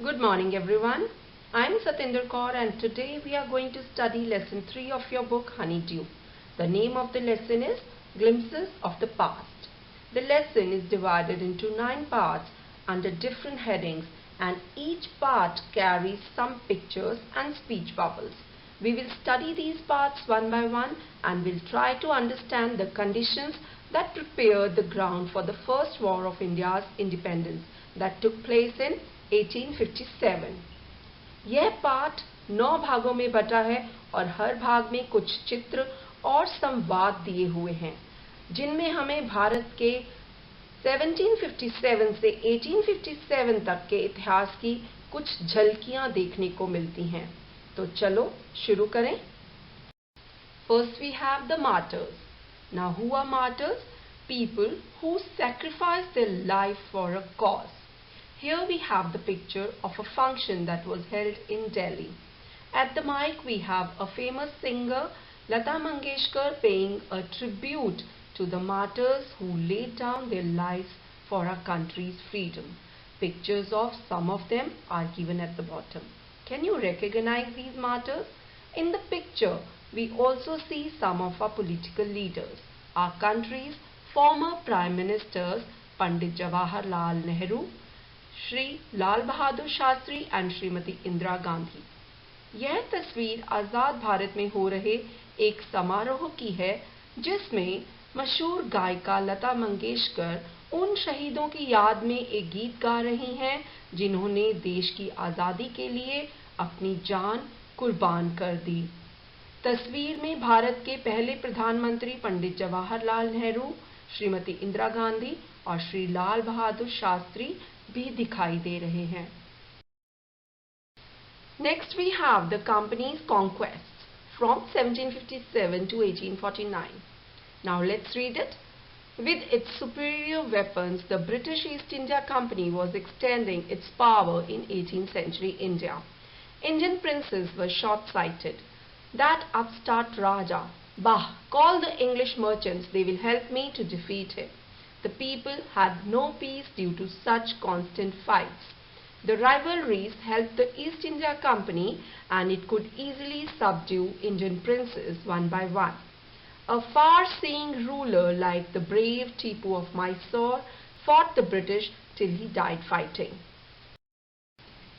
Good morning everyone. I am Satinder Kaur and today we are going to study lesson 3 of your book Honeydew. The name of the lesson is Glimpses of the Past. The lesson is divided into 9 parts under different headings and each part carries some pictures and speech bubbles. We will study these parts one by one and will try to understand the conditions that prepared the ground for the first war of India's independence that took place in 1857। यह पाठ 9 भागों में बटा है और हर भाग में कुछ चित्र और संवाद दिए हुए हैं जिनमें हमें भारत के 1757 से 1857 तक के इतिहास की कुछ झलकियां देखने को मिलती हैं। तो चलो शुरू करें। First we have the martyrs. Now who are martyrs? People who sacrifice their life for a cause. Here we have the picture of a function that was held in Delhi. At the mic we have a famous singer, Lata Mangeshkar, paying a tribute to the martyrs who laid down their lives for our country's freedom. Pictures of some of them are given at the bottom. Can you recognize these martyrs? In the picture, we also see some of our political leaders. Our country's former Prime Ministers, Pandit Jawaharlal Nehru, Shri Lal Bahadur Shastri and Shrimati Indira Gandhi. यह तस्वीर आजाद भारत में हो रहे एक समारोह की है जिसमें मशहूर गायिका लता मंगेशकर उन शहीदों की याद में एक गीत गा रही हैं जिन्होंने देश की आज़ादी के लिए अपनी जान कुर्बान कर दी। तस्वीर में भारत के पहले प्रधानमंत्री पंडित जवाहरलाल नेहरू, श्रीमती इंदिरा गांधी और श्री लाल बहादुर शास्त्री भी दिखाई दे रहे हैं। Next we have the company's conquests from 1757 to 1849. Now let's read it. With its superior weapons, the British East India Company was extending its power in 18th century India. Indian princes were short-sighted. That upstart Raja, Bah, called the English merchants, they will help me to defeat him. The people had no peace due to such constant fights. The rivalries helped the East India Company and it could easily subdue Indian princes one by one. A far-seeing ruler like the brave Tipu of Mysore fought the British till he died fighting.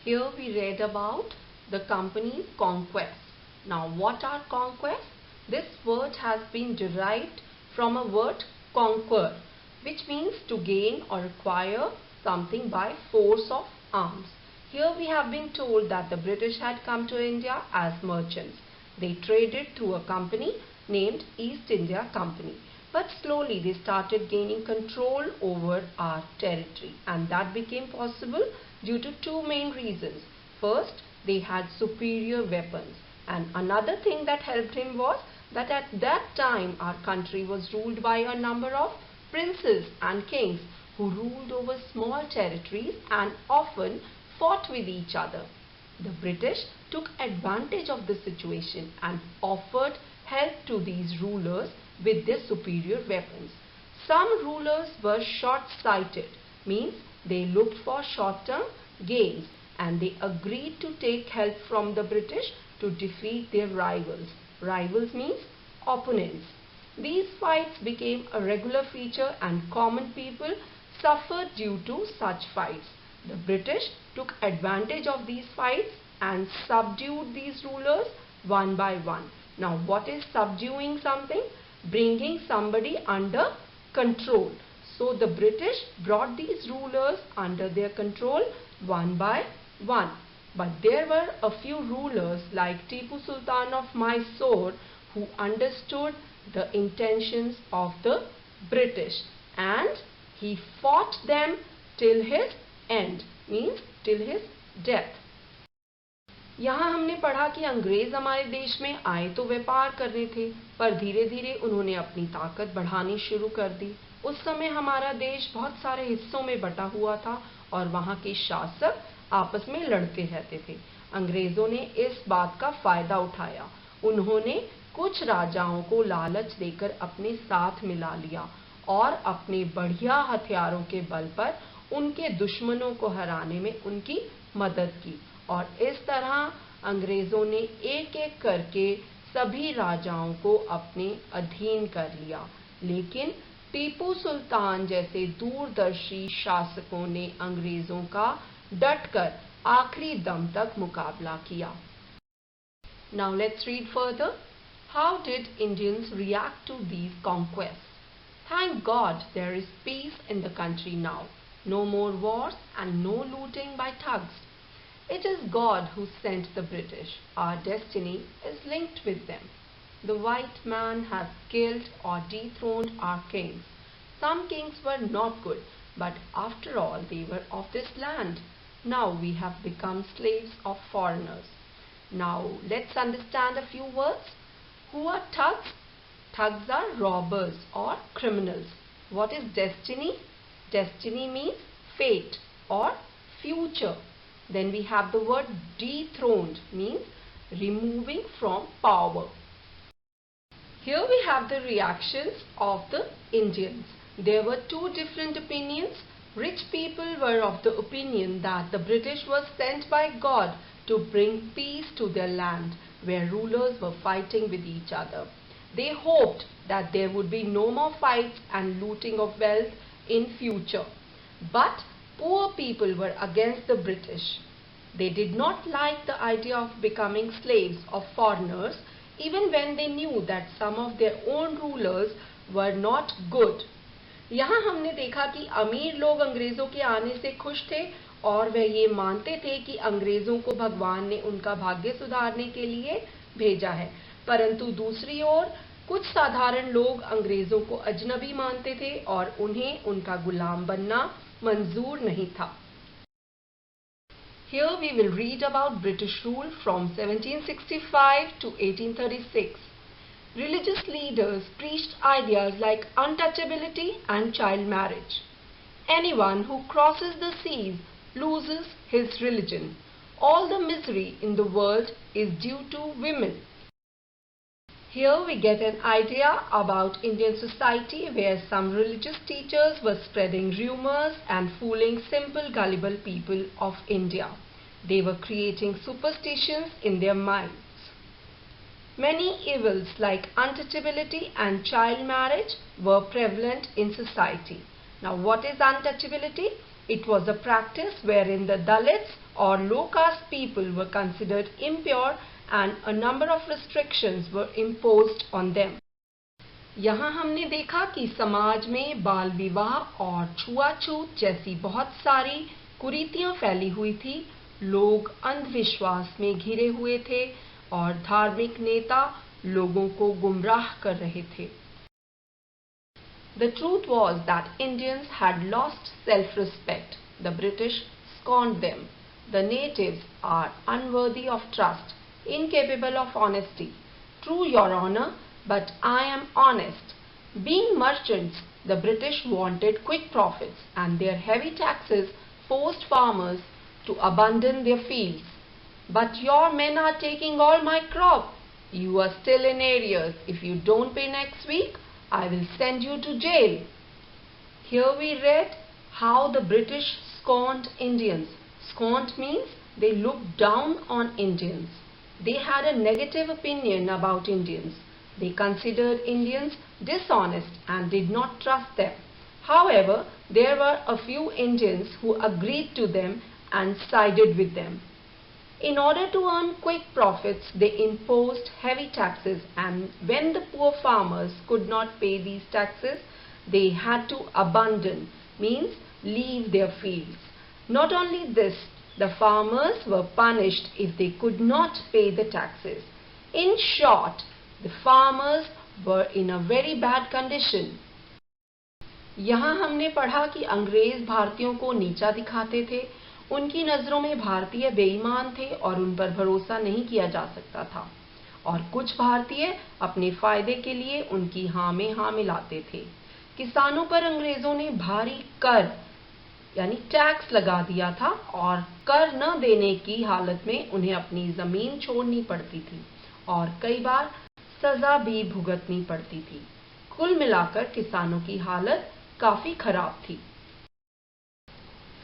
Here we read about the company's conquests. Now what are conquests? This word has been derived from a word conquer, which means to gain or acquire something by force of arms. Here we have been told that the British had come to India as merchants. They traded through a company named East India Company. But slowly they started gaining control over our territory, and that became possible due to two main reasons. First, they had superior weapons, and another thing that helped him was that at that time our country was ruled by a number of princes and kings who ruled over small territories and often fought with each other. The British took advantage of the situation and offered help to these rulers with their superior weapons. Some rulers were short-sighted, means they looked for short-term gains and they agreed to take help from the British to defeat their rivals. Rivals means opponents. These fights became a regular feature and common people suffered due to such fights. The British took advantage of these fights and subdued these rulers one by one. Now what is subduing something? Bringing somebody under control. So the British brought these rulers under their control one by one. But there were a few rulers like Tipu Sultan of Mysore who understood the intentions of the British and he fought them till his end, means till his death. यहाँ हमने पढ़ा कि अंग्रेज हमारे देश में आए तो व्यापार करने थे, पर धीरे धीरे उन्होंने अपनी ताकत बढ़ानी शुरू कर दी। उस समय हमारा देश बहुत सारे हिस्सों में बटा हुआ था और वहाँ के शासक आपस में लड़ते रहते थे। अंग्रेजों ने इस बात का फायदा उठाया। उन्होंने कुछ राजाओं को लालच देकर अपने साथ मिला लिया और अपने बढ़िया हथियारों के बल पर उनके दुश्मनों को हराने में उनकी मदद की और इस तरह अंग्रेजों ने एक एक करके सभी राजाओं को अपने अधीन कर लिया। लेकिन टीपू सुल्तान जैसे दूरदर्शी शासकों ने अंग्रेजों का डटकर आखिरी दम तक मुकाबला किया। Now let's read further. How did Indians react to these conquests? Thank God there is peace in the country now. No more wars and no looting by thugs. It is God who sent the British. Our destiny is linked with them. The white man has killed or dethroned our kings. Some kings were not good, but after all they were of this land. Now we have become slaves of foreigners. Now let's understand a few words. Who are thugs? Thugs are robbers or criminals. What is destiny? Destiny means fate or future. Then we have the word dethroned, means removing from power. Here we have the reactions of the Indians. There were two different opinions. Rich people were of the opinion that the British was sent by God to bring peace to their land where rulers were fighting with each other. They hoped that there would be no more fights and looting of wealth in future. But poor people were against the British. They did not like the idea of becoming slaves of foreigners even when they knew that some of their own rulers were not good. यहाँ हमने देखा कि अमीर लोग अंग्रेजों के आने से खुश थे और वह ये मानते थे कि अंग्रेजों को भगवान ने उनका भाग्य सुधारने के लिए भेजा है, परंतु दूसरी ओर कुछ साधारण लोग अंग्रेजों को अजनबी मानते थे और उन्हें उनका गुलाम बनना मंजूर नहीं था। Here we will read about British rule from 1765 to 1836. Religious leaders preached ideas like untouchability and child marriage. Anyone who crosses the seas loses his religion. All the misery in the world is due to women. Here we get an idea about Indian society where some religious teachers were spreading rumors and fooling simple gullible people of India. They were creating superstitions in their minds. Many evils like untouchability and child marriage were prevalent in society. Now what is untouchability? It was a practice wherein the Dalits or low caste people were considered impure and a number of restrictions were imposed on them. यहाँ हमने देखा कि समाज में बाल विवाह और छुआछूत जैसी बहुत सारी कुरीतियां फैली हुई थी। लोग अंधविश्वास में घिरे हुए थे और धार्मिक नेता लोगों को गुमराह कर रहे थे। The truth was that Indians had lost self-respect. The British scorned them. The natives are unworthy of trust, incapable of honesty. True, Your Honour, but I am honest. Being merchants, the British wanted quick profits and their heavy taxes forced farmers to abandon their fields. But your men are taking all my crop. You are still in arrears. If you don't pay next week, I will send you to jail. Here we read how the British scorned Indians. Scorned means they looked down on Indians. They had a negative opinion about Indians. They considered Indians dishonest and did not trust them. However, there were a few Indians who agreed to them and sided with them. In order to earn quick profits, they imposed heavy taxes, and when the poor farmers could not pay these taxes, they had to abandon, means leave their fields. Not only this, the farmers were punished if they could not pay the taxes. In short, the farmers were in a very bad condition. यहाँ हमने पढ़ा कि अंग्रेज भारतीयों को नीचा दिखाते थे। उनकी नजरों में भारतीय बेईमान थे और उन पर भरोसा नहीं किया जा सकता था, और कुछ भारतीय अपने फायदे के लिए उनकी हाँ में हाँ मिलाते थे। किसानों पर अंग्रेजों ने भारी कर यानी टैक्स लगा दिया था और कर न देने की हालत में उन्हें अपनी जमीन छोड़नी पड़ती थी और कई बार सजा भी भुगतनी पड़ती थी। कुल मिलाकर किसानों की हालत काफी खराब थी।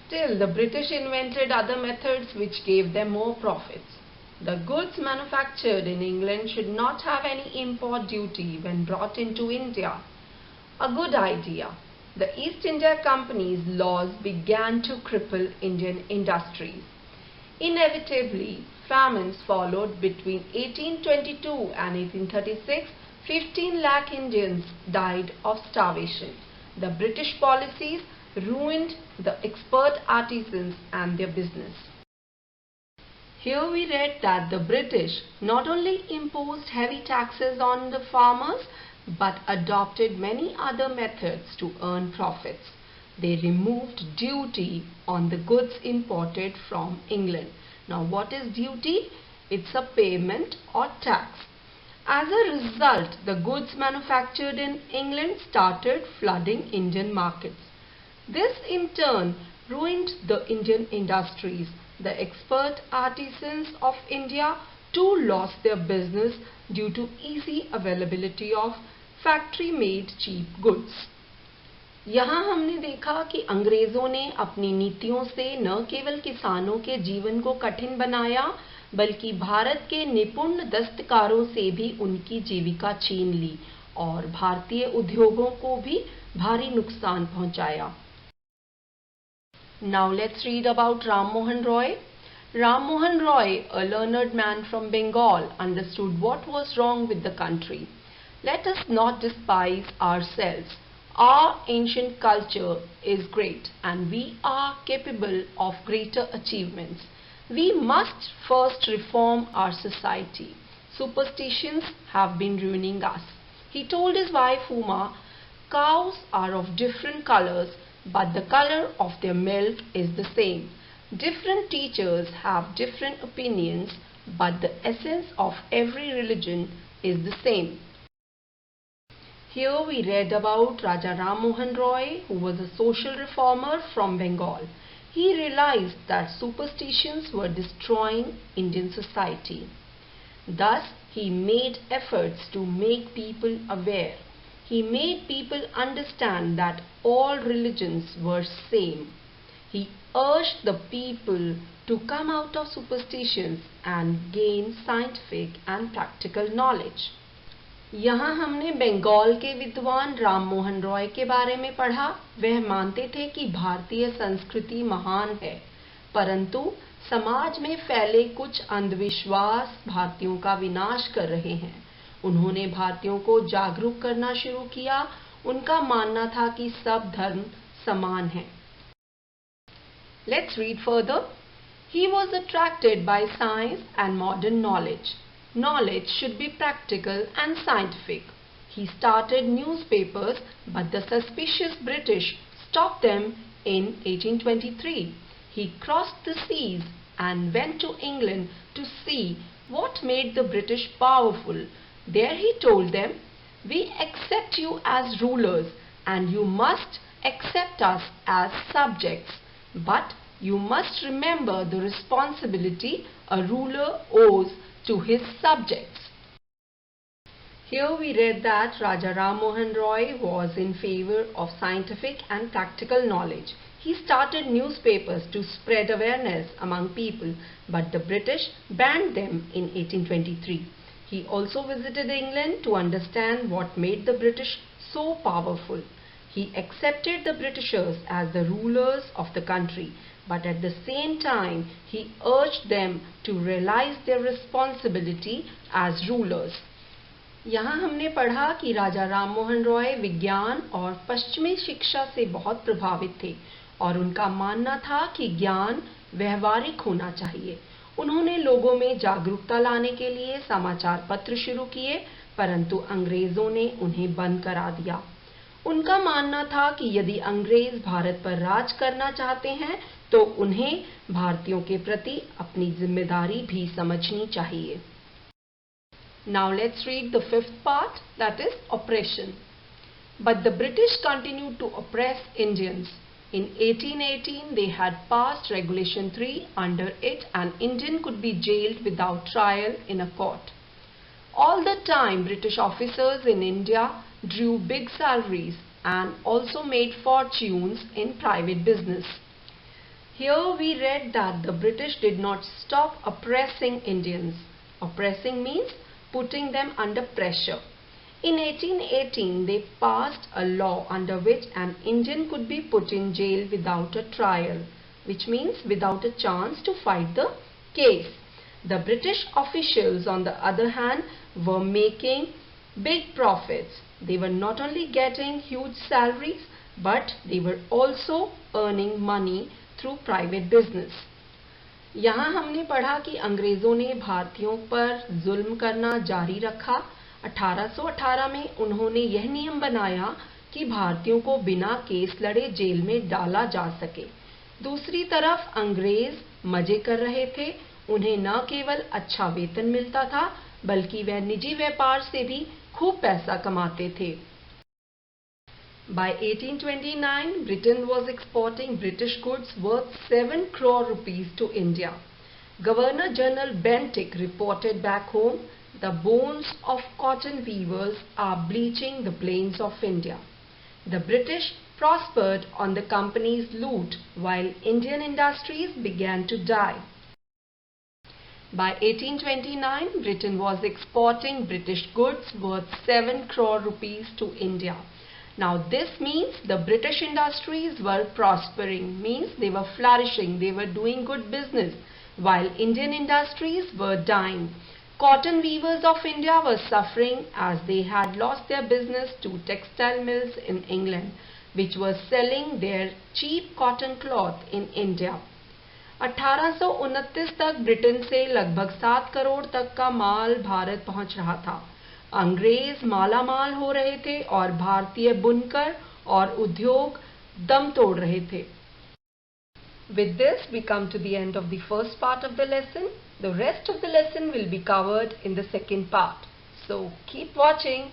Still, the British invented other methods which gave them more profits. The goods manufactured in England should not have any import duty when brought into India. A good idea. The East India Company's laws began to cripple Indian industries. Inevitably, famines followed between 1822 and 1836. 15 lakh Indians died of starvation. The British policies ruined the expert artisans and their business. Here we read that the British not only imposed heavy taxes on the farmers but adopted many other methods to earn profits. They removed duty on the goods imported from England. Now what is duty? It's a payment or tax. As a result, the goods manufactured in England started flooding Indian markets. This in turn ruined the Indian industries. The expert artisans of India too lost their business due to easy availability of factory made cheap goods. यहाँ हमने देखा कि अंग्रेजों ने अपनी नीतियों से न केवल किसानों के जीवन को कठिन बनाया बल्कि भारत के निपुण दस्तकारों से भी उनकी जीविका छीन ली और भारतीय उद्योगों को भी भारी नुकसान पहुंचाया. Now let's read about Ram Mohan Roy. Ram Mohan Roy, a learned man from Bengal, understood what was wrong with the country. Let us not despise ourselves. Our ancient culture is great and we are capable of greater achievements. We must first reform our society. Superstitions have been ruining us. He told his wife Uma, cows are of different colors, but the color of their milk is the same. Different teachers have different opinions, but the essence of every religion is the same. Here we read about Raja Ram Mohan Roy, who was a social reformer from Bengal. He realized that superstitions were destroying Indian society. Thus, he made efforts to make people aware. He made people understand that all religions were same. He urged the people to come out of superstitions and gain scientific and practical knowledge. यहाँ हमने बंगाल के विद्वान राम मोहन रॉय के बारे में पढ़ा. वह मानते थे कि भारतीय संस्कृति महान है, परंतु समाज में फैले कुछ अंधविश्वास भारतीयों का विनाश कर रहे हैं. उन्होंने भारतीयों को जागरूक करना शुरू किया. उनका मानना था कि सब धर्म समान हैं. Let's read further. He was attracted by science and modern knowledge. Knowledge should be practical and scientific. He started newspapers, but the suspicious British stopped them in 1823. He crossed the seas and went to England to see what made the British powerful. There he told them, "We accept you as rulers and you must accept us as subjects. But you must remember the responsibility a ruler owes to his subjects." Here we read that Raja Ram Mohan Roy was in favor of scientific and practical knowledge. He started newspapers to spread awareness among people, but the British banned them in 1823. He also visited England to understand what made the British so powerful. He accepted the Britishers as the rulers of the country, but at the same time he urged them to realize their responsibility as rulers. यहाँ हमने पढ़ा कि राजा राम मोहन रॉय विज्ञान और पश्चिमी शिक्षा से बहुत प्रभावित थे और उनका मानना था कि ज्ञान व्यवहारिक होना चाहिए. उन्होंने लोगों में जागरूकता लाने के लिए समाचार पत्र शुरू किए, परंतु अंग्रेजों ने उन्हें बंद करा दिया. उनका मानना था कि यदि अंग्रेज भारत पर राज करना चाहते हैं तो उन्हें भारतीयों के प्रति अपनी जिम्मेदारी भी समझनी चाहिए. Now let's read the fifth part, that is oppression. But the British continued to oppress Indians. In 1818 they had passed Regulation 3. Under it an Indian could be jailed without trial in a court. All the time British officers in India drew big salaries and also made fortunes in private business. Here we read that the British did not stop oppressing Indians. Oppressing means putting them under pressure. In 1818, they passed a law under which an Indian could be put in jail without a trial, which means without a chance to fight the case. The British officials, on the other hand, were making big profits. They were not only getting huge salaries, but they were also earning money through private business. यहाँ हमने पढ़ा कि अंग्रेजों ने भारतीयों पर जुल्म करना जारी रखा। 1818 में उन्होंने यह नियम बनाया कि भारतीयों को बिना केस लड़े जेल में डाला जा सके। दूसरी तरफ अंग्रेज मजे कर रहे थे। उन्हें न केवल अच्छा वेतन मिलता था, बल्कि वह निजी व्यापार से भी खूब पैसा कमाते थे। By 1829, Britain was exporting British goods worth 7 crore rupees to India. Governor General Bentinck reported back home, "The bones of cotton weavers are bleaching the plains of India." The British prospered on the company's loot, while Indian industries began to die. By 1829, Britain was exporting British goods worth 7 crore rupees to India. Now this means the British industries were prospering, means they were flourishing, they were doing good business, while Indian industries were dying. Cotton weavers of India were suffering as they had lost their business to textile mills in England, which were selling their cheap cotton cloth in India. 1829 तक Britain से लगभग 7 करोड़ तक का माल भारत पहुंच रहा था। अंग्रेज मालामाल हो रहे थे और भारतीय बुनकर और उद्योग दम तोड़ रहे थे। With this we come to the end of the first part of the lesson. The rest of the lesson will be covered in the second part. So keep watching.